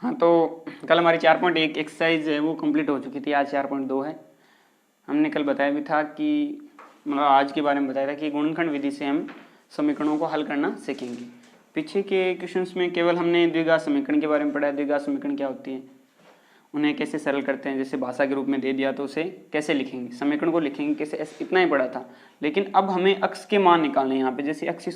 हाँ, तो कल हमारी 4.1 एक्सरसाइज है वो कंप्लीट हो चुकी थी, आज 4.2 है। हमने कल बताया भी था कि मतलब आज के बारे में बताया था कि गुणनखंड विधि से हम समीकरणों को हल करना सीखेंगे। पीछे के क्वेश्चंस में केवल हमने द्विघात समीकरण के बारे में पढ़ा। द्विघात समीकरण क्या होती है, उन्हें कैसे सरल करते हैं, जैसे भाषा के रूप में दे दिया तो उसे कैसे लिखेंगे, समीकरण को लिखेंगे कैसे, इतना ही पढ़ा था। लेकिन अब हमें अक्स के मान निकालने हैं। यहाँ पे जैसे अक्स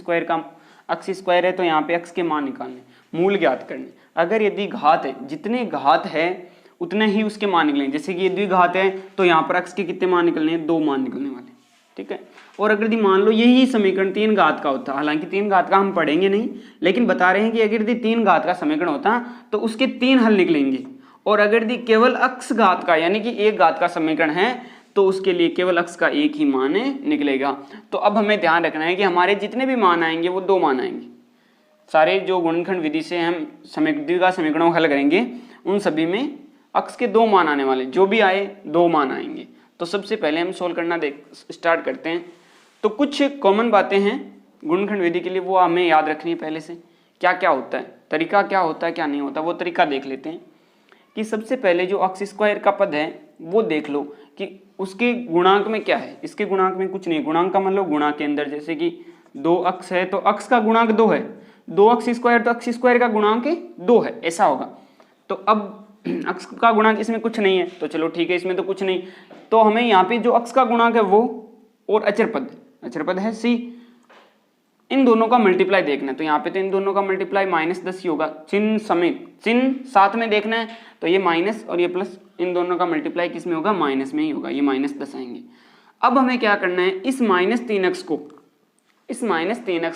स्क्वायर है तो यहाँ पे अक्स के मान निकालने, मूल ज्ञात करने। अगर यदि घात है, जितने घात है उतने ही उसके मान निकलेंगे। जैसे कि ये द्विघात है तो यहाँ पर अक्स के कितने मान निकलने हैं, 2 मान निकलने वाले, ठीक है। और अगर यदि मान लो यही समीकरण 3 घात का होता, हालांकि 3 घात का हम पढ़ेंगे नहीं, लेकिन बता रहे हैं कि अगर यदि 3 घात का समीकरण होता तो उसके 3 हल निकलेंगे। और अगर यदि केवल अक्स घात का यानी कि 1 घात का समीकरण है तो उसके लिए केवल अक्स का एक ही मान निकलेगा। तो अब हमें ध्यान रखना है कि हमारे जितने भी मान आएंगे वो 2 मान आएंगे। सारे जो गुणनखंड विधि से हम द्विघात समीकरणों को हल करेंगे उन सभी में अक्स के 2 मान आने वाले, जो भी आए 2 मान आएंगे। तो सबसे पहले हम सोल्व करना स्टार्ट करते हैं। तो कुछ कॉमन बातें हैं गुणनखंड विधि के लिए, वो हमें याद रखनी है पहले से। क्या क्या होता है, तरीका क्या होता है, क्या नहीं होता, वो तरीका देख लेते हैं। कि सबसे पहले जो अक्स स्क्वायर का पद है वो देख लो कि उसके गुणांक में क्या है। इसके गुणांक में कुछ नहीं, गुणांक का मतलब गुणा के अंदर, जैसे कि 2 अक्स है तो अक्स का गुणांक 2 है, 2 अक्स स्क्वायर तो अक्स स्क्वायर का गुणांक 2 है, ऐसा होगा। तो अब अक्स का गुणांक इसमें कुछ नहीं है तो चलो ठीक है, इसमें तो कुछ नहीं। तो हमें यहाँ पे जो अक्स का गुणांक है वो और अचर पद है सी, इन दोनों का मल्टीप्लाई देखना है। तो यहाँ पे तो इन दोनों का मल्टीप्लाई -10 ही होगा, चिन्ह समेत, चिन्ह साथ में देखना है। तो ये माइनस और ये प्लस, इन दोनों का मल्टीप्लाई किस में होगा, माइनस में ही होगा, ये -10 आएंगे। अब हमें क्या करना है, इस -3x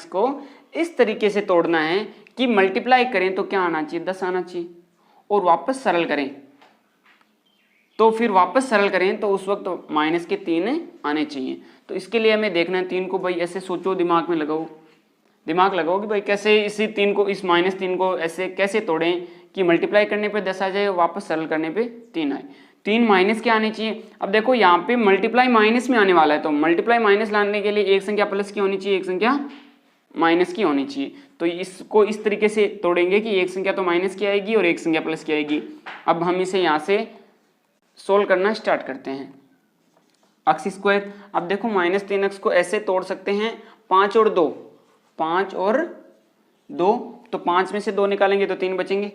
को इस तरीके से तोड़ना है कि मल्टीप्लाई करें तो क्या आना चाहिए, 10 आना चाहिए, और वापस सरल करें तो फिर वापस सरल करें तो उस वक्त -3 आने चाहिए। तो इसके लिए हमें देखना है 3 को, भाई ऐसे सोचो, दिमाग में लगाओ, दिमाग लगाओ कि भाई कैसे इसी 3 को, इस -3 को ऐसे कैसे तोड़ें कि मल्टीप्लाई करने पे 10 आ जाए, वापस सरल करने पे 3 आए। 3 माइनस के आने चाहिए। अब देखो यहाँ पे मल्टीप्लाई माइनस में आने वाला है, तो मल्टीप्लाई माइनस लाने के लिए एक संख्या प्लस की होनी चाहिए, एक संख्या माइनस की होनी चाहिए। तो इसको इस तरीके से तोड़ेंगे कि एक संख्या तो माइनस की आएगी और एक संख्या प्लस की आएगी। अब हम इसे यहाँ से सोल्व करना स्टार्ट करते हैं। अक्स स्क्वायर, अब देखो -3x को ऐसे तोड़ सकते हैं 5 और 2, 5 और 2, तो 5 में से 2 निकालेंगे तो 3 बचेंगे,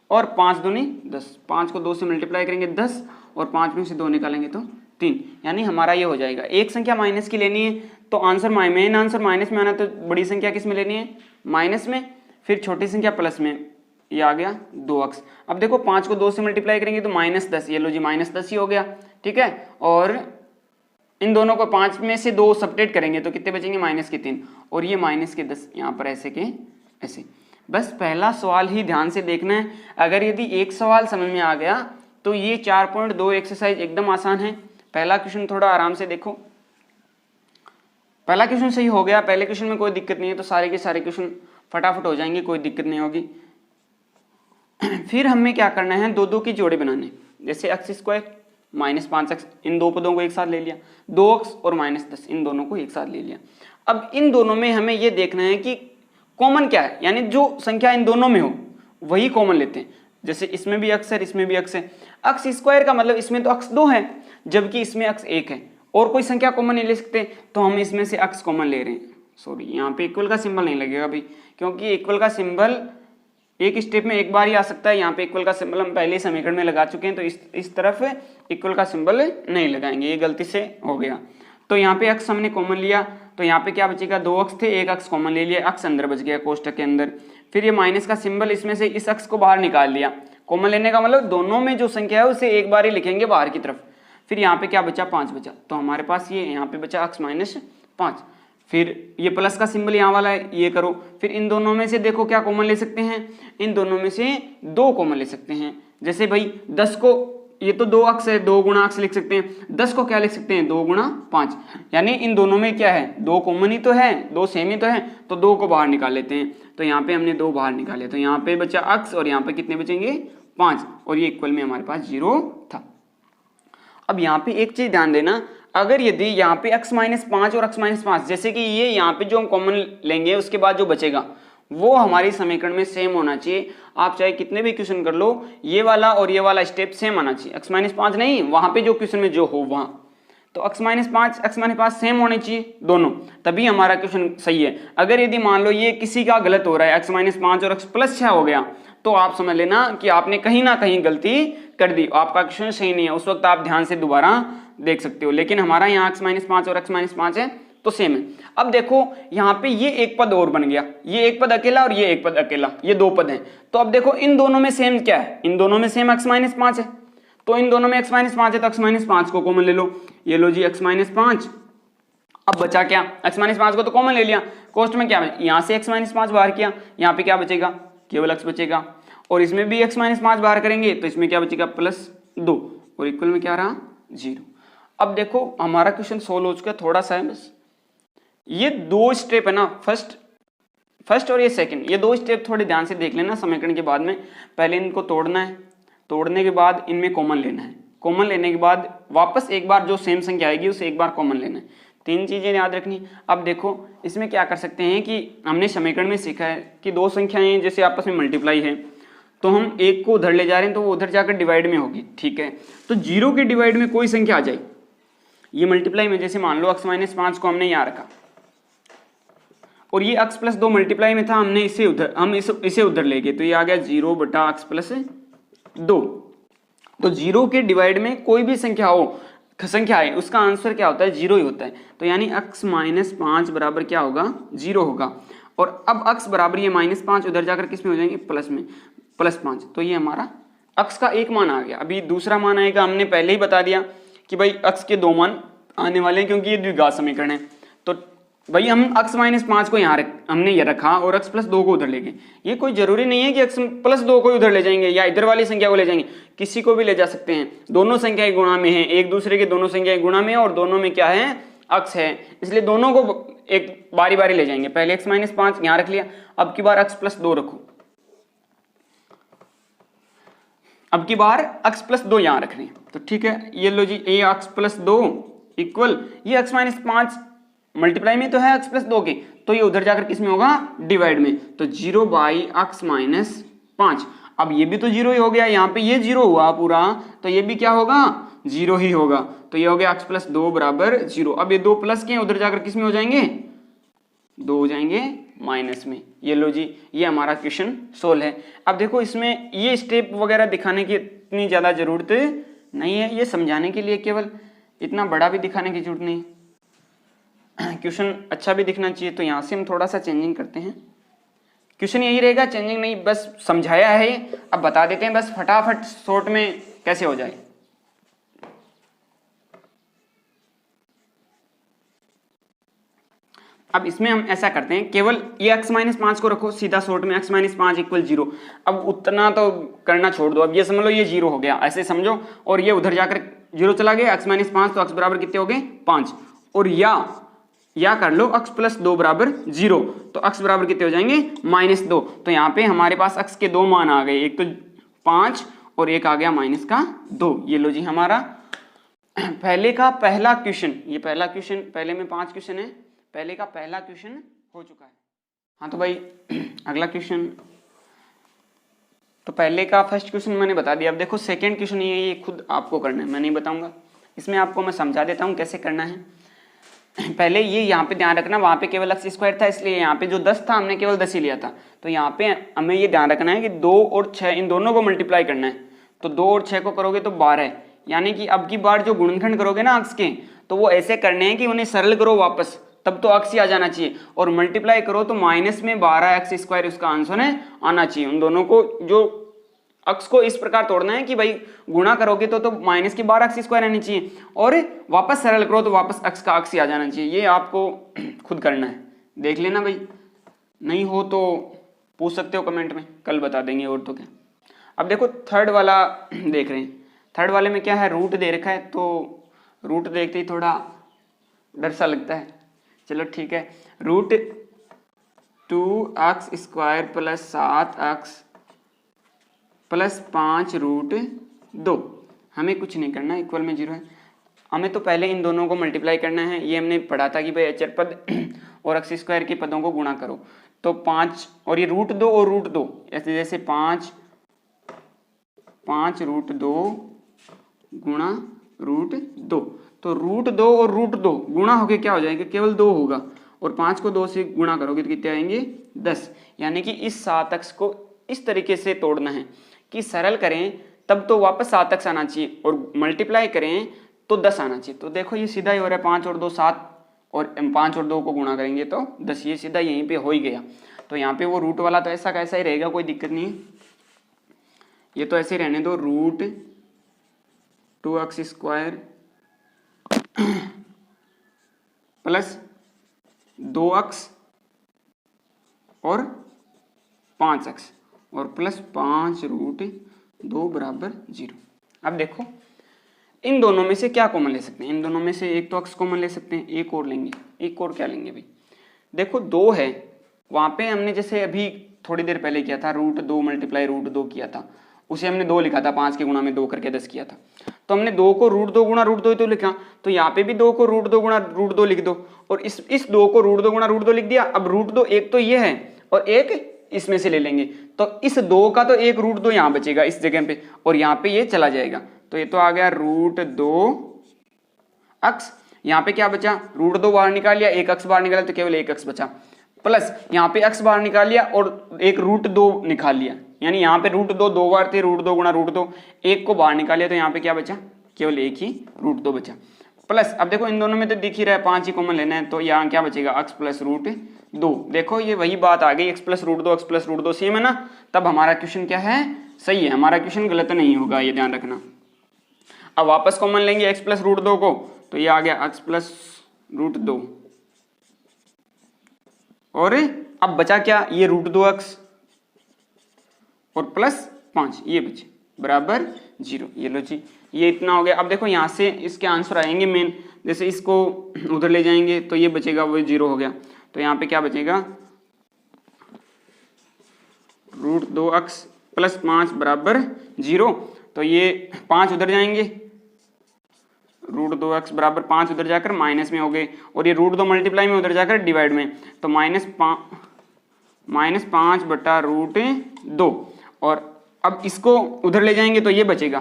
और 5 दूनी 10, 5 को 2 से मल्टीप्लाई करेंगे 10, और 5 में से 2 निकालेंगे तो 3, यानी हमारा ये हो जाएगा। एक संख्या माइनस की लेनी है तो आंसर मेन आंसर माइनस में आना, तो बड़ी संख्या किस में लेनी है, माइनस में, फिर छोटी संख्या प्लस में, ये आ गया 2x। अब देखो 5 को 2 से मल्टीप्लाई करेंगे तो -10, ये लो जी -10 ही हो गया, ठीक है। और इन दोनों को 5 में से 2 सब्ट्रैक्ट करेंगे तो कितने बचेंगे, -3, और ये -10 यहाँ पर ऐसे के ऐसे। बस पहला सवाल ही ध्यान से देखना है। अगर यदि एक सवाल समझ में आ गया तो ये 4.2 एक्सरसाइज एकदम आसान है। पहला क्वेश्चन थोड़ा आराम से देखो, पहला क्वेश्चन सही हो गया, पहले क्वेश्चन में कोई दिक्कत नहीं है, तो सारे के सारे क्वेश्चन फटाफट हो जाएंगे, कोई दिक्कत नहीं होगी। फिर हमें क्या करना है, 2 की जोड़े बनाने। जैसे अक्स स्क्वायर -5x, इन 2 पदों को एक साथ ले लिया, 2x और -10 इन दोनों को एक साथ ले लिया। अब इन दोनों में हमें ये देखना है कि कॉमन क्या है, यानी जो संख्या इन दोनों में हो वही कॉमन लेते हैं। जैसे इसमें भी अक्स है, इसमें भी अक्स है। अक्स स्क्वायर का मतलब इसमें तो अक्स 2 है, जबकि इसमें अक्स 1 है, और कोई संख्या कॉमन नहीं ले सकते, तो हम इसमें से अक्स कॉमन ले रहे हैं। सॉरी, यहाँ पे इक्वल का सिंबल नहीं लगेगा अभी, क्योंकि इक्वल का सिंबल एक स्टेप में एक बार ही आ सकता है। यहाँ पे इक्वल का सिंबल हम पहले समीकरण में लगा चुके हैं, तो इस तरफ इक्वल का सिंबल नहीं लगाएंगे, ये गलती से हो गया। तो यहाँ पे अक्स हमने कॉमन लिया, तो यहाँ पे क्या बचेगा, 2 अक्स थे, एक अक्स कॉमन ले लिया, अक्स अंदर बच गया कोष्टक के अंदर। फिर ये माइनस का सिंबल, इसमें से इस अक्स को बाहर निकाल लिया। कॉमन लेने का मतलब दोनों में जो संख्या है उसे एक बार ही लिखेंगे बाहर की तरफ। फिर यहाँ पे क्या बचा, 5 बचा, तो हमारे पास ये यहाँ पे बचा अक्स -5। फिर ये प्लस का सिंबल यहाँ वाला है, ये करो। फिर इन दोनों में से देखो क्या कॉमन ले सकते हैं, इन दोनों में से 2 कॉमन ले सकते हैं। जैसे भाई 10 को, ये तो 2 अक्स है, 2 गुणा अक्स लिख सकते हैं, 10 को क्या लिख सकते हैं, 2 गुणा 5, यानी इन दोनों में क्या है, 2 कॉमन ही तो है, 2 सेम ही तो है, तो 2 को बाहर निकाल लेते हैं। तो यहाँ पे हमने 2 बाहर निकाले, तो यहाँ पे बचा अक्स, और यहाँ पे कितने बचेंगे, 5, और ये इक्वल में हमारे पास 0 था। अब यहाँ पे एक चीज ध्यान देना, अगर यदि यहाँ पे x -5 और x -5, जैसे कि ये यहाँ पे जो हम कॉमन लेंगे उसके बाद जो बचेगा वो हमारी समीकरण में सेम होना चाहिए। आप चाहे कितने भी क्वेश्चन कर लो, ये वाला और ये वाला स्टेप सेम आना चाहिए। x-5 नहीं, वहां पे जो क्वेश्चन में जो हो वहां, तो x-5 x-5 सेम होने चाहिए दोनों, तभी हमारा क्वेश्चन सही है। अगर यदि मान लो ये किसी का गलत हो रहा है, x-5 और x+6 हो गया, तो आप समझ लेना कि आपने कहीं ना कहीं गलती कर दी, आपका क्वेश्चन सही नहीं है। उस वक्त आप ध्यान से दोबारा देख सकते हो। लेकिन हमारा यहाँ x-5 और x-5 है तो सेम है। अब देखो यहाँ पे ये एक पद और बन गया, ये एक पद अकेला और ये एक पद अकेला, ये दो पद हैं। तो अब देखो इन दोनों में सेम क्या है, इन दोनों में सेम x-5 है, तो इन दोनों में x-5 है तो x-5 को कॉमन ले लो। ये लो जी x-5। अब बचा क्या, x-5 को तो कॉमन ले लिया, कोष्ट में क्या है, यहाँ से x-5 बाहर किया, यहाँ पे क्या बचेगा, केवल x बचेगा। और इसमें भी x-5 बाहर करेंगे तो इसमें क्या बचेगा, +2, और इक्वल में क्या रहा, 0। अब देखो हमारा क्वेश्चन सोल्व हो चुका है, थोड़ा सा है बस। ये दो स्टेप है ना, फर्स्ट और ये सेकंड, ये दो स्टेप थोड़े ध्यान से देख लेना समीकरण के बाद में। पहले इनको तोड़ना है, तोड़ने के बाद इनमें कॉमन लेना है, कॉमन लेने के बाद वापस एक बार जो सेम संख्या आएगी उसे एक बार कॉमन लेना है। तीन चीजें याद रखनी। अब देखो इसमें क्या कर सकते हैं कि हमने समीकरण में सीखा है कि दो संख्याएं जैसे आपस में मल्टीप्लाई है, तो हम एक को उधर ले जा रहे हैं तो वो उधर जाकर डिवाइड में होगी, ठीक है। तो 0 के डिवाइड में कोई संख्या आ जाए, ये मल्टीप्लाई में, जैसे मान लो x-5 को हमने यहाँ रखा और ये x+2 मल्टीप्लाई में था, हमने इसे उधर, हम इसे उधर ले गए, तो ये आ गया 0/x+2। तो 0 के डिवाइड में कोई भी संख्या है उसका आंसर क्या होता है, 0 ही होता है। तो यानी x-5 बराबर क्या होगा, 0 होगा। और अब x बराबर ये -5 उधर जाकर किस में हो जाएंगे, प्लस में, +5। तो ये हमारा x का एक मान आ गया। अभी दूसरा मान आएगा, हमने पहले ही बता दिया कि भाई x के दो मान आने वाले हैं क्योंकि ये द्विघात समीकरण है। तो भाई हम x-5 को यहाँ हमने ये रखा और x+2 को उधर ले गए। ये कोई जरूरी नहीं है कि x+2 को उधर ले जाएंगे या इधर वाली संख्या को ले जाएंगे, किसी को भी ले जा सकते हैं। दोनों संख्याएं गुणा में है, एक दूसरे के दोनों संख्याएं गुणा में है और दोनों में क्या है, x है, इसलिए दोनों को एक बारी बारी ले जाएंगे। पहले x-5 यहाँ रख लिया, अब की बार x+2 रखो, अब की बार x+2 यहाँ रख रहे हैं, तो ठीक है। ये लो जी, ये x+2 इक्वल, ये x-5 मल्टीप्लाई में तो है x+2 के, तो ये उधर जाकर किस में होगा, डिवाइड में, तो 0/x-5। अब ये भी तो 0 ही हो गया, यहाँ पे ये 0 हुआ पूरा, तो ये भी क्या होगा, 0 ही होगा। तो ये हो गया x+2 बराबर 0। अब ये दो प्लस के उधर जाकर किस में हो जाएंगे, 2 हो जाएंगे माइनस में। ये लो जी, ये हमारा क्वेश्चन सोल्व है। अब देखो इसमें ये स्टेप वगैरह दिखाने की इतनी ज्यादा जरूरत नहीं है, ये समझाने के लिए, केवल इतना बड़ा भी दिखाने की जरूरत नहीं। क्वेश्चन अच्छा भी दिखना चाहिए, तो यहाँ से हम थोड़ा सा चेंजिंग करते हैं। क्वेश्चन यही रहेगा, चेंजिंग नहीं, बस समझाया है। अब बता देते हैं बस फटाफट शॉर्ट में कैसे हो जाए। अब इसमें हम ऐसा करते हैं, केवल ये x-5 को रखो सीधा शॉर्ट में, x-5 इक्वल 0। अब उतना तो करना छोड़ दो, अब ये समझ लो ये 0 हो गया, ऐसे समझो। और ये उधर जाकर 0 चला गया, x-5, तो x बराबर कितने हो गए, 5। और या कर लो x+2 बराबर 0, तो x बराबर कितने हो जाएंगे, -2। तो यहाँ पे हमारे पास x के दो मान आ गए, एक तो 5 और एक आ गया -2। ये लो जी हमारा पहले का पहला क्वेश्चन, ये पहला क्वेश्चन, पहले में 5 क्वेश्चन है, पहले का पहला क्वेश्चन हो चुका है। हाँ तो भाई अगला क्वेश्चन, तो पहले का फर्स्ट क्वेश्चन मैंने बता दिया। अब देखो सेकंड क्वेश्चन ये खुद आपको करना है, मैं नहीं बताऊंगा, इसमें आपको मैं समझा देता हूँ कैसे करना है। पहले ये यहाँ पे ध्यान रखना, वहाँ पे केवल x² था, इसलिए यहाँ पे जो 10 था हमने केवल 10 ही लिया था। तो यहाँ पे हमें ये ध्यान रखना है कि 2 और 6 इन दोनों को मल्टीप्लाई करना है। तो 2 और 6 को करोगे तो 12, यानी कि अब की बार जो गुणनखंड करोगे ना x के, तो वो ऐसे करने हैं कि उन्हें सरल करो वापस, तब तो x ही आ जाना चाहिए। और मल्टीप्लाई करो तो माइनस में 12x² उसका आंसर है आना चाहिए। उन दोनों को जो x को इस प्रकार तोड़ना है कि भाई गुणा करोगे तो माइनस की 12x² आनी चाहिए, और वापस सरल करो तो वापस x का x ही आ जाना चाहिए। ये आपको खुद करना है, देख लेना भाई, नहीं हो तो पूछ सकते हो कमेंट में, कल बता देंगे और तो क्या। अब देखो थर्ड वाला देख रहे हैं, थर्ड वाले में क्या है, रूट दे रखा है, तो रूट देखते ही थोड़ा डर सा लगता है। चलो ठीक है, रूट 2x² + 7x + 5 रूट 2, हमें कुछ नहीं करना, इक्वल में 0 है। हमें तो पहले इन दोनों को मल्टीप्लाई करना है। ये हमने पढ़ा था कि भाई अचर पद और x² के पदों को गुणा करो। तो 5 और ये √2 और √2 ऐसे जैसे 5 √2 गुणा √2, तो √2 और √2 गुणा होके क्या हो जाएगा, केवल 2 होगा, और 5 को 2 से गुणा करोगे तो कितने आएंगे 10। यानी कि इस 7 अक्ष को इस तरीके से तोड़ना है कि सरल करें तब तो वापस 7 अक्ष आना चाहिए और मल्टीप्लाई करें तो 10 आना चाहिए। तो देखो ये सीधा ही हो रहा है, 5 और 2 7, और 5 और 2 को गुणा करेंगे तो 10, ये सीधा यहीं पे हो ही गया। तो यहाँ पे वो रूट वाला तो ऐसा कैसा ही रहेगा, कोई दिक्कत नहीं है, ये तो ऐसे ही रहने दो, √2x² प्लस 2x और 5x और प्लस 5√2 बराबर 0। अब देखो इन दोनों में से क्या कॉमन ले सकते हैं, इन दोनों में से एक तो x कॉमन ले सकते हैं, एक और लेंगे, एक और क्या लेंगे भाई, देखो 2 है, वहां पे हमने जैसे अभी थोड़ी देर पहले किया था √2 मल्टीप्लाई √2 किया था, उसे हमने 2 लिखा था, 5 के गुणा में 2 करके 10 किया था, तो हमने 2 को √2 गुणा √2 तो लिखा, तो यहाँ पे भी 2 को √2 गुणा √2 लिख दो, और इस 2 को √2 गुणा √2 लिख दिया। अब √2 एक तो ये है और एक इसमें से ले लेंगे, तो इस 2 का तो एक √2 यहाँ बचेगा इस जगह पे, और यहाँ पे ये चला जाएगा, तो ये तो आ गया √2x। यहाँ पे क्या बचा, √2 बाहर निकाल लिया, एक x बाहर निकाला तो केवल एक x बचा, प्लस यहाँ पे x बाहर निकाल लिया और एक √2 निकाल लिया, यानी यहाँ पे √2 2 बार थे, √2 गुणा √2, एक को बाहर निकाल लिया तो यहाँ पे क्या बचा, केवल एक ही √2 बचा, प्लस अब देखो इन दोनों में तो दिख ही रहा है 5 ही कॉमन लेना है, तो यहाँ क्या बचेगा x प्लस √2। देखो ये वही बात आ गई, x प्लस √2 सेम है ना, तब हमारा क्वेश्चन क्या है, सही है, हमारा क्वेश्चन गलत नहीं होगा, ये ध्यान रखना। अब वापस कॉमन लेंगे x प्लस √2 को, तो ये आ गया x प्लस √2, और अब बचा क्या, ये √2x और प्लस 5 ये बचे बराबर 0। ये लो जी, ये इतना हो गया। अब देखो यहाँ से इसके आंसर आएंगे मेन, जैसे इसको उधर ले जाएंगे तो ये बचेगा, वो 0 हो गया, तो यहाँ पे क्या बचेगा, √2x प्लस 5 बराबर 0, तो ये 5 उधर जाएंगे, √2x बराबर 5 उधर जाकर माइनस में हो गए, और ये √2 मल्टीप्लाई में उधर जाकर डिवाइड में, तो -5 बटा √2, और अब इसको उधर ले जाएंगे तो ये बचेगा,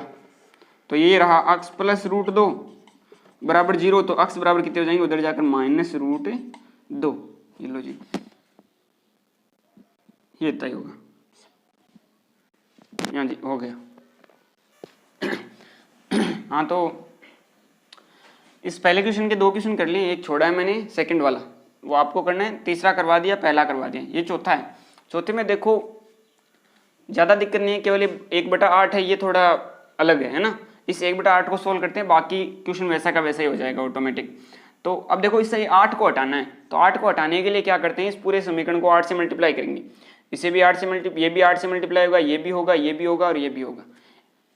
तो ये रहा x प्लस √2 बराबर 0, तो x बराबर कितने हो जाएंगे, उधर जाकर -√2। ये लो जी, ये तय होगा, यहाँ जी हो गया। हाँ तो इस पहले क्वेश्चन के 2 क्वेश्चन कर लिए, एक छोड़ा है मैंने सेकंड वाला, वो आपको करना है, तीसरा करवा दिया, पहला करवा दिया, ये चौथा है। चौथे में देखो ज़्यादा दिक्कत नहीं है, केवल 1/8 है, ये थोड़ा अलग है ना, इस 1/8 को सोल्व करते हैं, बाकी क्वेश्चन वैसा का वैसा ही हो जाएगा ऑटोमेटिक। तो अब देखो इससे 8 को हटाना है, तो 8 को हटाने के लिए क्या करते हैं, इस पूरे समीकरण को 8 से मल्टीप्लाई करेंगे, इसे भी 8 से ये भी 8 से मल्टीप्लाई होगा, ये भी होगा, ये भी होगा और ये भी होगा,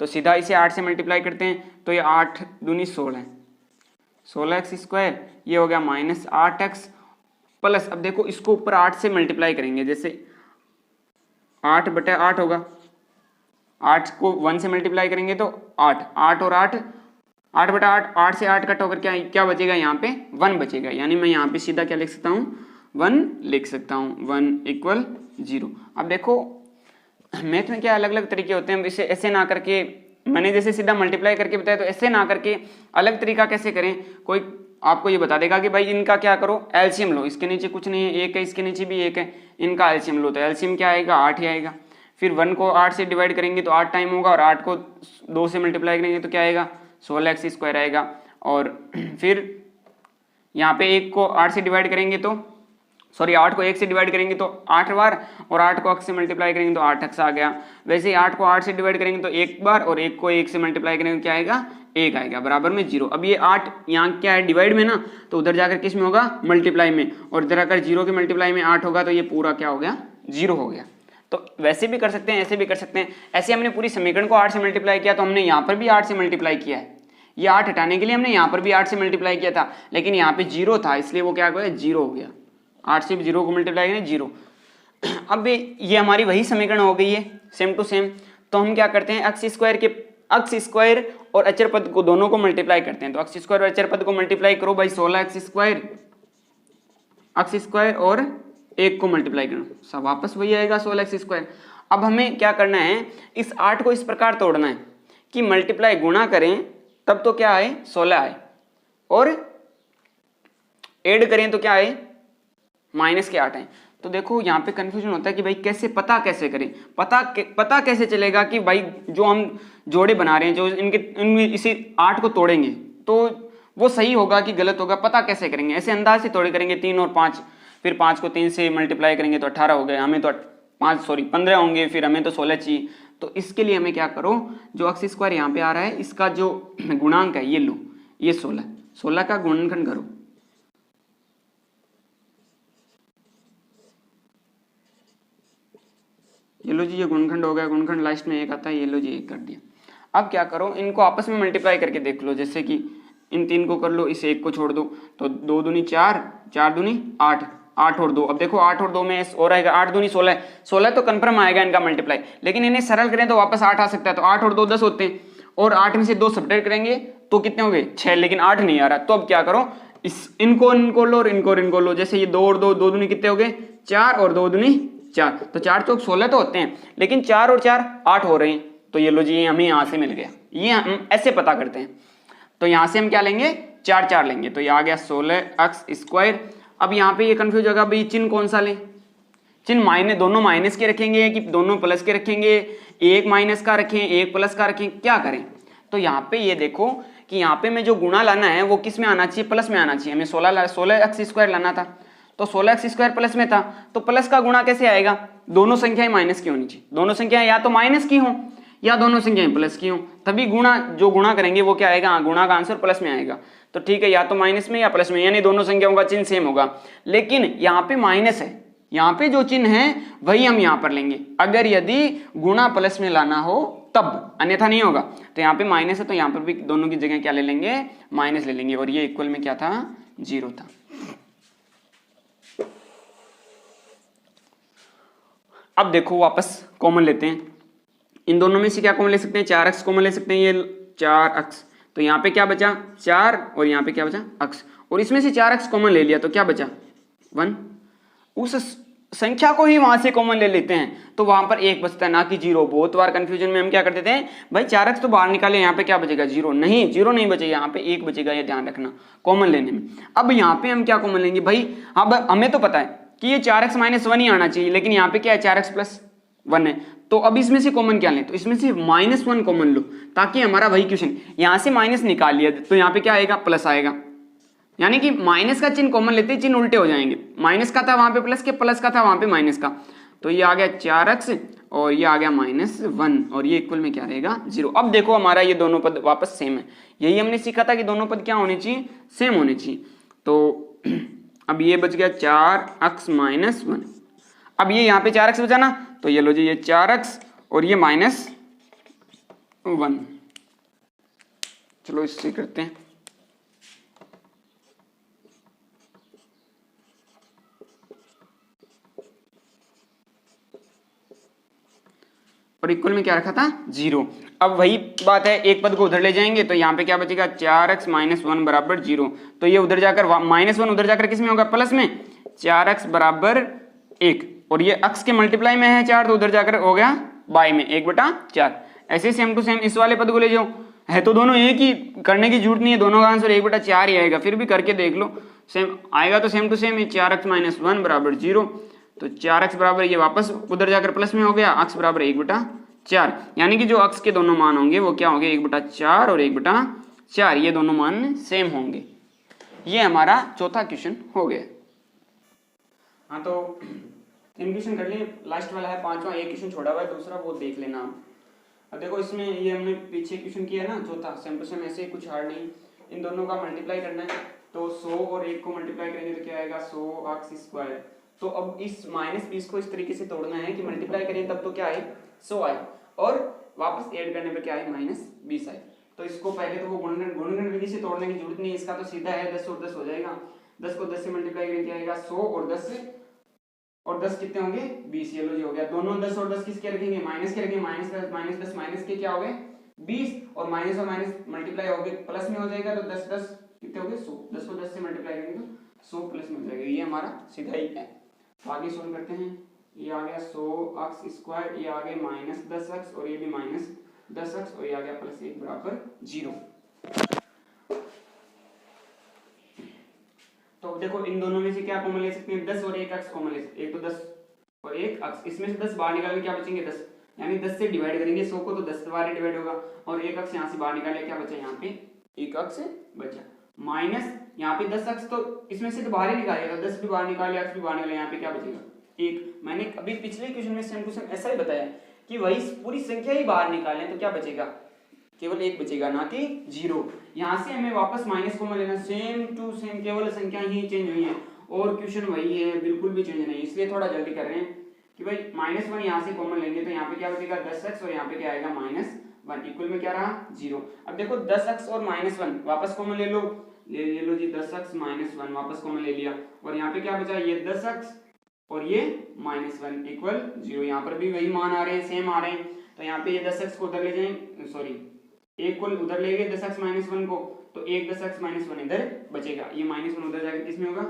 तो सीधा इसे 8 से मल्टीप्लाई करते हैं, तो ये 8 दूनी 16 है, 16x², ये हो गया -8x, प्लस अब देखो इसको ऊपर 8 से मल्टीप्लाई करेंगे, जैसे 8/8 होगा, 8 को 1 से मल्टीप्लाई करेंगे तो 8 और 8/8, 8 से 8 कट होकर क्या बचेगा, यहाँ पे 1 बचेगा, यानी मैं यहाँ पे सीधा क्या लिख सकता हूँ, 1 लिख सकता हूँ, 1 = 0। अब देखो मैथ में क्या अलग अलग तरीके होते हैं, इसे ऐसे ना करके, मैंने जैसे सीधा मल्टीप्लाई करके बताया, तो ऐसे ना करके अलग तरीका कैसे करें, कोई आपको ये बता देगा कि भाई इनका क्या करो, एलसीएम लो, इसके नीचे कुछ नहीं है, 1 है, इसके नीचे भी 1 है, इनका एलसीएम लो, तो एलसीएम क्या आएगा, 8 ही आएगा। फिर 1 को 8 से डिवाइड करेंगे तो 8 टाइम होगा, और 8 को 2 से मल्टीप्लाई करेंगे तो क्या आएगा, 16x² आएगा, और फिर यहाँ पे 1 को 8 से डिवाइड करेंगे तो 8 को 1 से डिवाइड करेंगे तो 8 बार, और 8 को x से मल्टीप्लाई करेंगे तो 8x आ गया। वैसे ही 8 को 8 से डिवाइड करेंगे तो 1 बार, और 1 को 1 से मल्टीप्लाई करेंगे तो क्या आएगा, 1 आएगा, बराबर में 0। अब ये 8 यहाँ क्या है, डिवाइड में ना, तो उधर जाकर किस में होगा, मल्टीप्लाई में, और इधर आकर 0 के मल्टीप्लाई में 8 होगा, तो ये पूरा क्या हो गया, 0 हो गया। तो वैसे भी कर सकते हैं, ऐसे भी कर सकते हैं। ऐसे हमने पूरी समीकरण को 8 से मल्टीप्लाई किया, तो हमने यहाँ पर भी 8 से मल्टीप्लाई किया है, ये 8 हटाने के लिए हमने यहाँ पर भी 8 से मल्टीप्लाई किया था, लेकिन यहाँ पे 0 था, इसलिए वो क्या हो गया, 0 हो गया। 8 से 0 को मल्टीप्लाई करें 0। अब ये हमारी वही समीकरण हो गई है, सेम टू सेम। तो हम क्या करते हैं, x² और अचर पद को दोनों को मल्टीप्लाई करते हैं। तो x² और अचर पद को मल्टीप्लाई करो भाई, 16x² और 1 को मल्टीप्लाई करना, सब वापस वही आएगा 16x²। अब हमें क्या करना है, इस 8 को इस प्रकार तोड़ना है कि मल्टीप्लाई गुणा करें तब तो क्या आए 16 आए, और ऐड करें तो क्या आए माइनस के 8 आए। तो देखो यहाँ पे कंफ्यूजन होता है कि भाई कैसे पता कैसे करें, पता कैसे चलेगा कि भाई जो हम जोड़े बना रहे हैं, जो इनमें इसी 8 को तोड़ेंगे तो वो सही होगा कि गलत होगा, पता कैसे करेंगे। ऐसे अंदाज से तोड़े करेंगे 3 और 5, फिर 5 को 3 से मल्टीप्लाई करेंगे तो 18 हो गए, हमें तो 15 होंगे, फिर हमें तो 16 चाहिए। तो इसके लिए हमें क्या करो, जो x² यहाँ पे आ रहा है इसका जो गुणांक है ये लो, ये 16 का गुणनखंड करो। ये लो जी, ये गुणनखंड हो गया, गुणनखंड लास्ट में 1 आता है, ये लो जी 1 कर दिया। अब क्या करो, इनको आपस में मल्टीप्लाई करके देख लो, जैसे कि इन 3 को कर लो, इस 1 को छोड़ दो, तो 2 दूनी 4, 4 दूनी 8, 8 और 2, अब देखो 8 और 2 में और आएगा 8 दूनी 16, 16 तो कंफर्म आएगा इनका मल्टीप्लाई, लेकिन इन्हें सरल करें तो वापस 8 आ सकता है, तो 8 और 2 10 होते हैं, और 8 में से 2 सब्ट्रैक्ट करेंगे तो कितने हो गए 6, लेकिन 8 नहीं आ रहा। तो अब क्या करो, इनको लो और इनको लो, जैसे ये 2 और 2, 2 दूनी कितने हो गए 4, और 2 दूनी 4, तो 4 चौक 16 तो होते हैं, लेकिन 4 और 4 8 हो रहे हैं। तो ये लो जी, हमें यहाँ से मिल गया, ये हम ऐसे पता करते हैं। तो यहाँ से हम क्या लेंगे 4 4 लेंगे, तो ये आ गया 16x²। अब यहाँ पे ये कंफ्यूज होगा भाई चिन्ह कौन सा लें, चिन्ह दोनों माइनस के रखेंगे कि दोनों प्लस के रखेंगे, एक माइनस का रखें एक प्लस का रखें, क्या करें। तो यहाँ पे ये देखो कि यहाँ पे मैं जो गुणा लाना है वो किस में आना चाहिए, प्लस में आना चाहिए। हमें 16x² लाना था, तो 16x² प्लस में था, तो प्लस का गुणा कैसे आएगा, दोनों संख्याएं माइनस की होनी चाहिए, दोनों संख्याएं या तो माइनस की हों या दोनों संख्याएं प्लस की हों, तभी जो गुणा करेंगे वो क्या आएगा, गुणा का आंसर प्लस में आएगा। तो ठीक है, या तो माइनस में या प्लस में, यानी दोनों संख्याओं का चिन्ह सेम होगा। लेकिन यहाँ पे माइनस है, यहाँ पे जो चिन्ह है वही हम यहाँ पर लेंगे, अगर यदि गुणा प्लस में लाना हो तब, अन्यथा नहीं होगा। तो यहाँ पे माइनस है, तो यहाँ पर भी दोनों की जगह क्या ले लेंगे, माइनस ले लेंगे, और ये इक्वल में क्या था 0 था। अब देखो वापस कॉमन लेते हैं, इन दोनों में से क्या कॉमन ले सकते हैं, 4x कॉमन ले सकते हैं, ये 4x, तो यहाँ पे क्या बचा 4, और यहाँ पे क्या बचा x, और इसमें से 4x कॉमन ले लिया तो क्या बचा 1, उस संख्या को ही वहां से कॉमन ले लेते हैं तो वहां पर 1 बचता है, ना कि 0। बहुत बार कंफ्यूजन में हम क्या कर देते हैं, भाई 4x तो बाहर निकाले, यहाँ पे क्या बचेगा 0, नहीं 0 नहीं बचेगा, यहाँ पे 1 बचेगा, ये ध्यान रखना कॉमन लेने में। अब यहाँ पे हम क्या कॉमन लेंगे भाई, अब हमें तो पता है कि ये 4x - 1 ही आना चाहिए, लेकिन यहाँ पे क्या है 4x + 1 है, तो अब इसमें से कॉमन क्या लें, तो इसमें से -1 कॉमन लो, ताकि हमारा वही क्वेश्चन, यहाँ से माइनस निकाल लिया तो यहाँ पे क्या आएगा प्लस आएगा, यानी कि माइनस का चिन्ह कॉमन लेते चिन्ह उल्टे हो जाएंगे, माइनस का था वहां पे प्लस के, प्लस का था वहां पे माइनस का, तो ये आ गया 4x और ये आ गया -1, और ये इक्वल में क्या रहेगा 0। अब देखो हमारा ये दोनों पद वापस सेम है, यही हमने सीखा था कि दोनों पद क्या होने चाहिए, सेम होने चाहिए। तो अब ये बच गया 4x - 1, अब ये यहाँ पे 4x बचा ना, तो ये लो जी ये 4x और ये -1, चलो इससे करते हैं, और इक्वल में क्या रखा था 0। अब वही बात है, एक पद को उधर ले जाएंगे तो यहाँ पे क्या बचेगा 4x - 1 बराबर 0, तो ये उधर जाकर -1 उधर जाकर किस में होगा प्लस में, 4x बराबर 1, और ये x के मल्टीप्लाई में है 4 तो उधर जाकर हो गया y में 1/4। ऐसे सेम टू सेम इस वाले पद को ले जाओ, है तो दोनों एक ही, करने की जरूरत नहीं है, दोनों का आंसर 1/4 ही आएगा, फिर भी करके देख लो सेम आएगा, तो सेम टू सेम 4x - 1 बराबर 0, तो 4x बराबर ये वापस उधर जाकर प्लस में हो गया, x बराबर 1/4, यानी कि जो x के दोनों मान होंगे वो क्या होंगे 1/4 और 1/4, ये दोनों मान सेम होंगे। ये हमारा चौथा क्वेश्चन हो गया। हाँ तो 3 क्वेश्चन कर लिए, लास्ट वाला है 5वां, एक क्वेश्चन छोड़ा हुआ है दूसरा, वो देख लेना आप। अब देखो इसमें ये हमने पीछे क्वेश्चन किया ना चौथा, सेम टू सेम ऐसे ही, कुछ हार्ड नहीं, इन दोनों का मल्टीप्लाई करना है, तो 100 और 1 को मल्टीप्लाई करेंगे तो क्या आएगा 100x²। तो अब इस -20 को इस तरीके से तोड़ना है कि मल्टीप्लाई करें तब तो क्या आए 100 आए, और वापस ऐड करने पे क्या आए -20 आए। तो इसको पहले तो वो गुणनखंड विधि से तोड़ने की जरूरत नहीं है, इसका तो सीधा है 10 और 10 हो जाएगा, 10 को 10 से मल्टीप्लाई करें क्या आएगा 100 और 10 कितने होंगे 20, ये लो जी हो गया। दोनों 10 और 10 किसके रखेंगे माइनस के रखेंगे, -10 -10 माइनस के क्या हो गए 20, और माइनस और माइनस मल्टीप्लाई हो गए प्लस में हो जाएगा, तो 10 10 कितने हो गए 100, 10 को 10 से मल्टीप्लाई करेंगे तो 100 प्लस में हो जाएगा, ये हमारा सीधा ही है। तो आगे सोल्व करते हैं। ये आ गया 100x², ये आ गया -10x और ये भी -10x और ये आ गया +1 बराबर 0। तो देखो इन दोनों में से क्या कॉमन ले सकते हैं, 10 और 1x कॉमन ले सकते हैं। एक तो 10 और 1x, इसमें से 10 बाहर निकालेंगे क्या बचेंगे 10, यानी 10 से डिवाइड करेंगे 100 को तो 10 बार डिवाइड होगा और 1x यहाँ से बाहर निकाले क्या बचा, यहाँ पे 1x बचा, माइनस यहाँ पे 10x तो इसमें से तो बाहर ही निकालेगा, 10 भी बाहर निकाले x भी बाहर निकाले, यहाँ पे क्या बचेगा 1। मैंने अभी पिछले क्वेश्चन में सेम क्वेश्चन ऐसा ही बताया कि वही पूरी संख्या ही बाहर निकालें तो क्या बचेगा, केवल 1 बचेगा ना कि 0। यहाँ से हमें वापस माइनस कॉमन लेना, सेम टू सेम, केवल संख्या ही चेंज हुई है और क्वेश्चन वही है, बिल्कुल भी चेंज नहीं, इसलिए थोड़ा जल्दी कर रहे हैं कि भाई -1 यहाँ से कॉमन लेंगे तो यहाँ पे क्या बचेगा 10x और यहाँ पे क्या आएगा -1, इक्वल में क्या रहा 0। अब देखो 10x और -1 वापस कॉमन ले लो जी, 10x -1 वापस कॉमन ले लिया और यहाँ पे क्या बचा, ये 10x और ये -1 इक्वल 0। यहाँ पर भी वही मान आ रहे हैं, सेम आ रहे हैं, तो यहाँ पे ये 10x को उधर ले जाएंगे, सॉरी 1 को उधर ले गए 10x -1 को, तो 1 10x -1 इधर बचेगा, ये -1 उधर जाकर किसमें होगा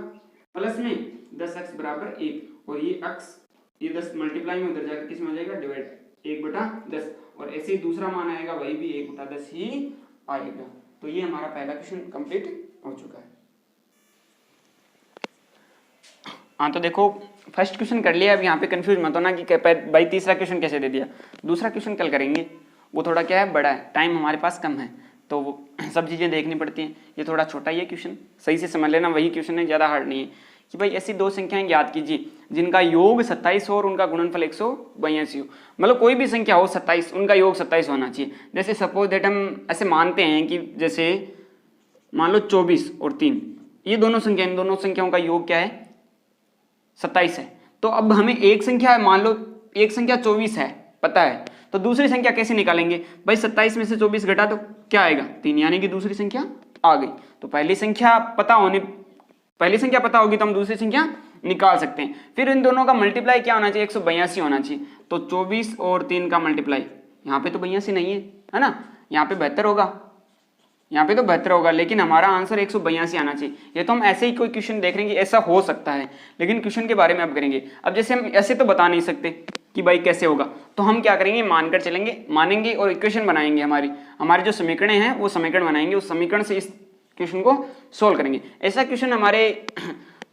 प्लस में 10x बराबर 1 और ये x ये 10 मल्टीप्लाई में उधर जाकर किसमें हो जाएगा डिवाइड 1/10 और ऐसे ही दूसरा मान आएगा वही भी 1/10 ही आएगा। तो ये हमारा पहला क्वेश्चन कंप्लीट हो चुका है। हाँ तो देखो फर्स्ट क्वेश्चन कर लिया, अब यहाँ पे कंफ्यूज मत होना कि भाई तीसरा क्वेश्चन कैसे दे दिया, दूसरा क्वेश्चन कल करेंगे, वो थोड़ा क्या है बड़ा है, टाइम हमारे पास कम है तो वो सब चीज़ें देखनी पड़ती हैं। ये थोड़ा छोटा ही है क्वेश्चन, सही से समझ लेना, वही क्वेश्चन है, ज़्यादा हार्ड नहीं है कि भाई ऐसी दो संख्याएं याद कीजिए जिनका योग 27 हो और उनका गुणनफल 182 हो, मतलब कोई भी संख्या हो 27 उनका योग 27 होना चाहिए। जैसे सपोज दैट हम ऐसे मानते हैं कि जैसे मान लो 24 और 3 ये दोनों संख्या, इन दोनों संख्याओं का योग क्या है 27 है, तो अब हमें एक संख्या मान लो एक संख्या 24 है पता है, तो दूसरी संख्या कैसे निकालेंगे भाई 27 में से 24 घटा दो क्या आएगा 3, यानी कि दूसरी संख्या आ गई। तो पहली संख्या पता होगी तो हम दूसरी संख्या निकाल सकते हैं। फिर इन दोनों का मल्टीप्लाई क्या होना चाहिए 182 होना चाहिए, तो 24 और 3 का मल्टीप्लाई, यहाँ पे तो 82 नहीं है ना, यहाँ पे बेहतर होगा, यहाँ पे तो बेहतर होगा, लेकिन हमारा आंसर 182 आना चाहिए। ये तो हम ऐसे ही कोई क्वेश्चन देख रहे हैं कि ऐसा हो सकता है, लेकिन क्वेश्चन के बारे में अब करेंगे। अब जैसे हम ऐसे तो बता नहीं सकते कि भाई कैसे होगा, तो हम क्या करेंगे मानकर चलेंगे, मानेंगे और इक्वेशन बनाएंगे, हमारे जो समीकरण हैं वो समीकरण बनाएंगे, उस समीकरण से इस क्वेश्चन को सोल्व करेंगे। ऐसा क्वेश्चन हमारे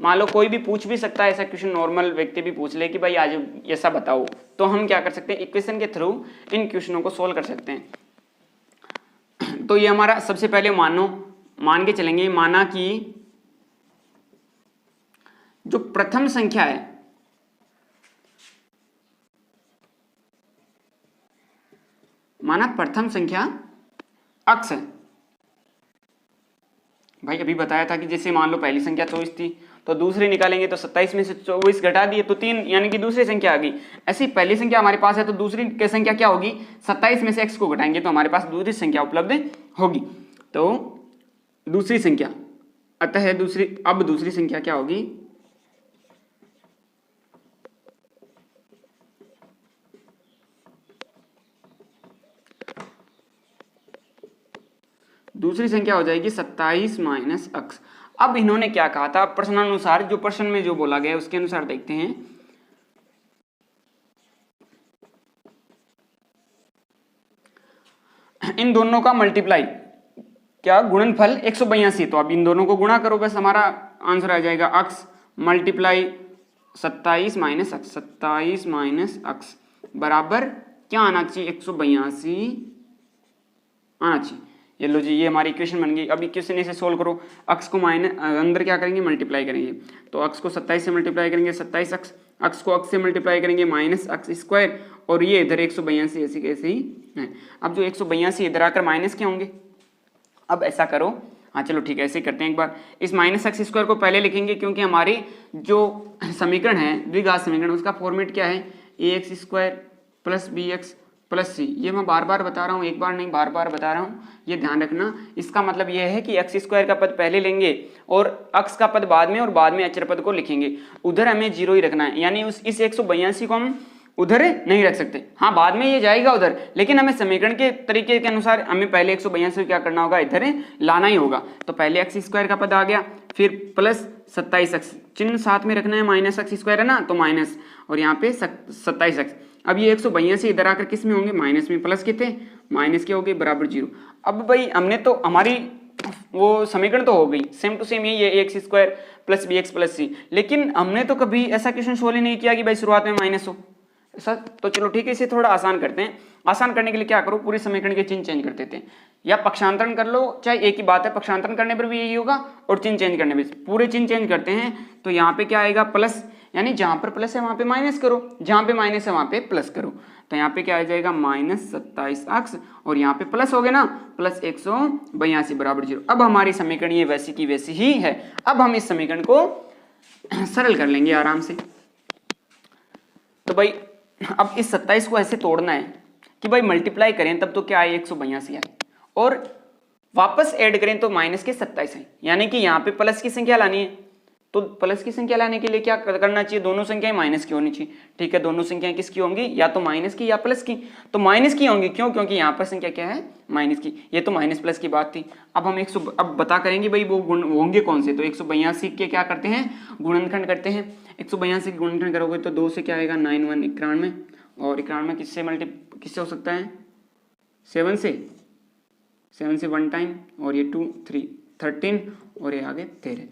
मान लो कोई भी पूछ भी सकता है, ऐसा क्वेश्चन नॉर्मल व्यक्ति भी पूछ ले कि भाई आज ऐसा बताओ, तो हम क्या कर सकते हैं इक्वेशन के थ्रू इन क्वेश्चनों को सोल्व कर सकते हैं। तो ये हमारा सबसे पहले मान के चलेंगे, माना कि जो प्रथम संख्या है माना प्रथम संख्या अक्स है। भाई अभी बताया था कि जैसे मान लो पहली संख्या 24 थी तो दूसरी निकालेंगे तो 27 में से 24 घटा दिए तो 3, यानी कि दूसरी संख्या आ गई। ऐसी पहली संख्या हमारे पास है तो दूसरी की संख्या क्या होगी 27 में से x को घटाएंगे तो हमारे पास दूसरी संख्या उपलब्ध होगी। तो दूसरी संख्या अतः दूसरी संख्या क्या होगी दूसरी संख्या हो जाएगी 27 माइनस x। अब इन्होंने क्या कहा था प्रश्नानुसार, जो प्रश्न में जो बोला गया उसके अनुसार देखते हैं। इन दोनों का मल्टीप्लाई क्या गुणनफल 182, तो अब इन दोनों को गुणा करो बस हमारा आंसर आ जाएगा x multiply 27 minus x, 27 minus x बराबर क्या आना चाहिए 182 आना चाहिए। ये लो जी, ये हमारी इक्वेशन बन गई। अब इक्वेशन इसे सोल्व करो, x को अंदर क्या करेंगे मल्टीप्लाई करेंगे, तो x को 27 से मल्टीप्लाई करेंगे 27x, x को x से मल्टीप्लाई करेंगे माइनस x स्क्वायर, और ये इधर 182 ऐसे कैसे ही है। अब जो 182 इधर आकर माइनस क्या होंगे, अब ऐसा करो, हाँ चलो ठीक है ऐसे ही करते हैं एक बार, इस माइनस x स्क्वायर को पहले लिखेंगे क्योंकि हमारे जो समीकरण है द्विघात समीकरण उसका फॉर्मेट क्या है ax square plus bx plus c. ये मैं बार बार बता रहा हूँ, एक बार नहीं बार बार बता रहा हूँ, ये ध्यान रखना। इसका मतलब ये है कि एक्स स्क्वायर का पद पहले लेंगे और x का पद बाद में, और बाद में अचर पद को लिखेंगे। उधर हमें जीरो ही रखना है, यानी इस 182 को हम उधर नहीं रख सकते। हाँ बाद में ये जाएगा उधर, लेकिन हमें समीकरण के तरीके के अनुसार हमें पहले 182 क्या करना होगा, इधर लाना ही होगा। तो पहले एक्स स्क्वायर का पद आ गया, फिर प्लस 27x, चिन्ह साथ में रखना है, माइनस एक्स स्क्वायर है ना तो माइनस, और यहाँ पे 27x। अब ये 182 इधर आकर किस में होंगे, माइनस में, प्लस के थे माइनस के हो गए बराबर 0। अब भाई हमने तो हमारी वो समीकरण तो हो गई सेम टू सेम, ये x square plus b x plus c, लेकिन हमने तो कभी ऐसा क्वेश्चन सोल्व ही नहीं किया कि भाई शुरुआत में माइनस हो ऐसा। तो चलो ठीक है, इसे थोड़ा आसान करते हैं। आसान करने के लिए क्या करो, पूरे समीकरण के चिन्ह चेंज कर देते हैं, या पक्षांतरण कर लो, चाहे एक ही बात है, पक्षांतरण करने पर भी यही होगा और चिन्ह चेंज करने पर। पूरे चिन्ह चेंज करते हैं तो यहाँ पे क्या आएगा, प्लस, यानी जहां पर प्लस है वहां पे माइनस करो, जहां पे माइनस है वहां पे प्लस करो। तो यहाँ पे क्या आ जाएगा, माइनस 27x, और यहाँ पे प्लस हो गया ना, प्लस 182 बराबर 0। अब हमारी समीकरण ये वैसी की वैसी ही है। अब हम इस समीकरण को सरल कर लेंगे आराम से। तो भाई अब इस 27 को ऐसे तोड़ना है कि भाई मल्टीप्लाई करें तब तो क्या आए, 182 आए, और वापस ऐड करें तो माइनस के 27 है, यानी कि यहाँ पे प्लस की संख्या लानी है। तो प्लस की संख्या लाने के लिए क्या करना चाहिए, दोनों संख्याएं माइनस की होनी चाहिए। ठीक है, दोनों संख्याएं किसकी होंगी, या तो माइनस की या प्लस की। तो माइनस की होंगी, क्यों, क्योंकि यहाँ पर संख्या क्या है, माइनस की। ये तो माइनस प्लस की बात थी। अब हम अब बता करेंगे भाई वो गुण होंगे कौन से। तो 182 के क्या करते हैं, गुणनखंड करते हैं। 182 के गुणनखंड करोगे तो 2 से क्या आएगा, 9 1 91, और 91 किससे हो सकता है, 7 से 1 टाइम, और ये 2 3 13, और ये आगे 13।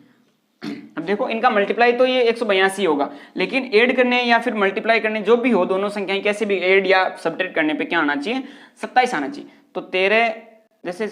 अब देखो इनका मल्टीप्लाई तो ये 182 होगा, लेकिन ऐड करने या फिर मल्टीप्लाई करने जो भी हो, दोनों संख्याएं कैसे भी ऐड या सब्ट्रैक्ट करने पे क्या आना चाहिए, 27 आना चाहिए। तो 13 जैसे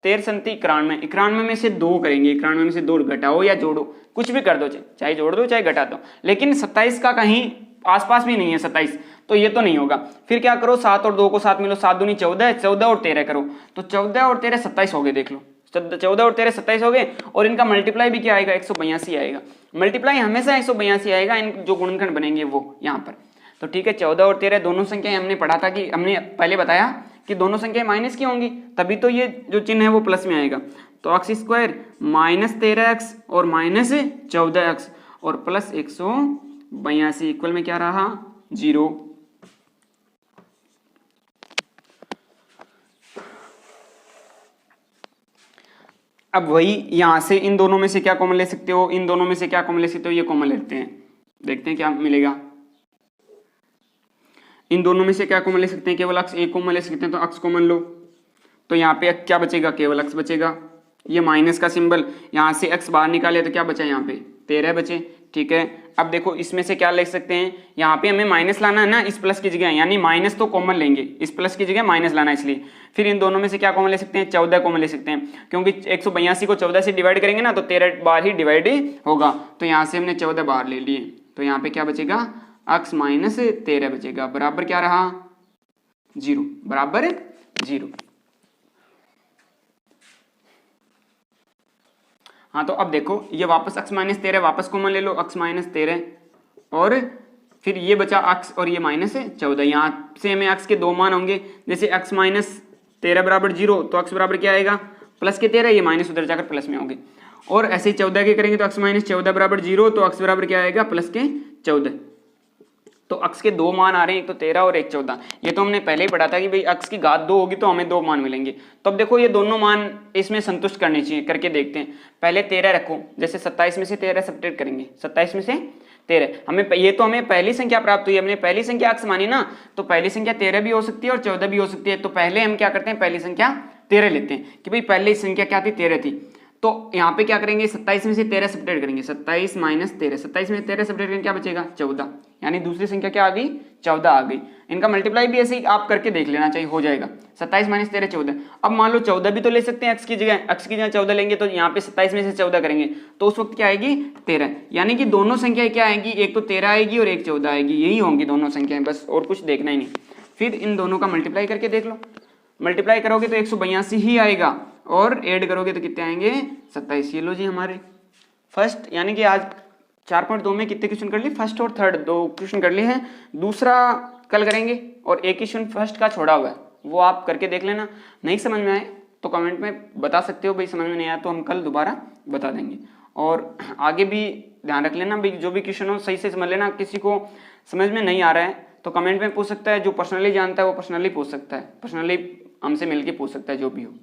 13 संति 91 में से 2 करेंगे, 91 में से 2 घटाओ या जोड़ो, कुछ भी कर दो, चाहे जोड़ दो चाहे घटा दो, लेकिन 27 का कहीं आसपास भी नहीं है 27, तो ये तो नहीं होगा। फिर क्या करो, 7 और 2 को साथ मिलो, 7 दूनी 14, 14 और 13 करो, तो 14 और 13 27 हो गए, देख लो 14 और 13 27 हो गए। और इनका मल्टीप्लाई भी क्या आएगा, 182 आएगा। मल्टीप्लाई हमेशा 182 आएगा, इन जो गुणनखंड बनेंगे वो यहाँ पर। तो ठीक है, 14 और 13 दोनों संख्याएं हमने पढ़ा था कि हमने पहले बताया कि दोनों संख्याएं माइनस की होंगी, तभी तो ये जो चिन्ह है वो प्लस में आएगा। तो एक्स स्क्वायर माइनस 13x और माइनस 14x और प्लस 182 इक्वल में क्या रहा, 0। अब वही यहां से इन दोनों में से क्या कॉमन ले सकते हो, इन दोनों में से क्या कॉमन ले सकते हो, ये कॉमन लेते हैं, देखते हैं क्या मिलेगा। इन दोनों में से क्या कॉमन ले सकते हैं, केवल अक्स एक कॉमन ले सकते हैं, तो अक्स कॉमन लो। तो यहाँ पे क्या बचेगा, केवल अक्स बचेगा। ये माइनस का सिंबल, यहाँ से अक्स बाहर निकाले तो क्या बचा, यहाँ पे 13 बचे। ठीक है, अब देखो इसमें से क्या ले सकते हैं, यहाँ पे हमें माइनस लाना है ना इस प्लस की जगह, यानी माइनस तो कॉमन लेंगे, इस प्लस की जगह माइनस लाना है, इसलिए फिर इन दोनों में से क्या कॉमन ले सकते हैं, 14 कॉमन ले सकते हैं, क्योंकि 182 को 14 से डिवाइड करेंगे ना तो 13 बार ही डिवाइड होगा। तो यहाँ से हमने 14 बार ले लिए, तो यहाँ पे क्या बचेगा, अक्स माइनस 13 बचेगा, बराबर क्या रहा, 0, बराबर 0। हाँ तो अब देखो ये वापस x माइनस 13 वापस कॉमन ले लो, x माइनस 13, और फिर ये बचा x और ये माइनस 14। यहाँ से हमें x के 2 मान होंगे, जैसे x माइनस 13 बराबर 0, तो x बराबर क्या आएगा, प्लस के 13, ये माइनस उधर जाकर प्लस में होंगे। और ऐसे ही 14 के करेंगे तो x माइनस 14 बराबर 0, तो x बराबर क्या आएगा, प्लस के 14। तो x के 2 मान आ रहे हैं, एक तो 13 और एक 14। ये तो हमने पहले ही पढ़ा था कि भाई x की घात 2 होगी तो हमें 2 मान मिलेंगे। तो अब देखो ये दोनों मान इसमें संतुष्ट करने चाहिए, करके देखते हैं। पहले 13 रखो, जैसे 27 में से 13 सब्ट्रैक्ट करेंगे, 27 में से 13, हमें ये तो हमें पहली संख्या प्राप्त हुई, हमने पहली संख्या x मानी ना, तो पहली संख्या 13 भी हो सकती है और 14 भी हो सकती है। तो पहले हम क्या करते हैं, पहली संख्या 13 लेते हैं कि भाई पहली संख्या क्या थी, 13 थी। तो यहाँ पे क्या करेंगे, 27 में से 13 सब्ट्रैक्ट करेंगे, 27 माइनस 13, 27 में 13 सब्ट्रैक्ट करेंगे, क्या बचेगा, 14, यानी दूसरी संख्या क्या आ गई, 14 आ गई। इनका मल्टीप्लाई भी ऐसे ही आप करके देख लेना चाहिए, हो जाएगा। 27 माइनस 13 14। अब मान लो 14 भी तो ले सकते हैं, x की जगह 14 लेंगे, तो यहाँ पे 27 में से 14 करेंगे तो उस वक्त क्या आएगी, 13, यानी कि दोनों संख्याएं क्या आएगी, एक तो 13 आएगी और एक 14 आएगी, यही होंगी दोनों संख्याएं, बस और कुछ देखना ही नहीं। फिर इन दोनों का मल्टीप्लाई करके देख लो, मल्टीप्लाई करोगे तो 182 ही आएगा, और ऐड करोगे तो कितने आएंगे, 27। ये लो जी हमारे फर्स्ट, यानी कि आज 4.2 में कितने क्वेश्चन कर लिए, फर्स्ट और थर्ड 2 क्वेश्चन कर लिए हैं, दूसरा कल करेंगे, और एक क्वेश्चन फर्स्ट का छोड़ा हुआ है, वो आप करके देख लेना। नहीं समझ में आए तो कमेंट में बता सकते हो, भाई समझ में नहीं आया तो हम कल दोबारा बता देंगे। और आगे भी ध्यान रख लेना भाई, जो भी क्वेश्चन हो सही से समझ लेना, किसी को समझ में नहीं आ रहा है तो कमेंट में पूछ सकता है, जो पर्सनली जानता है वो पर्सनली पूछ सकता है, पर्सनली हमसे मिलके पूछ सकता है जो भी हो।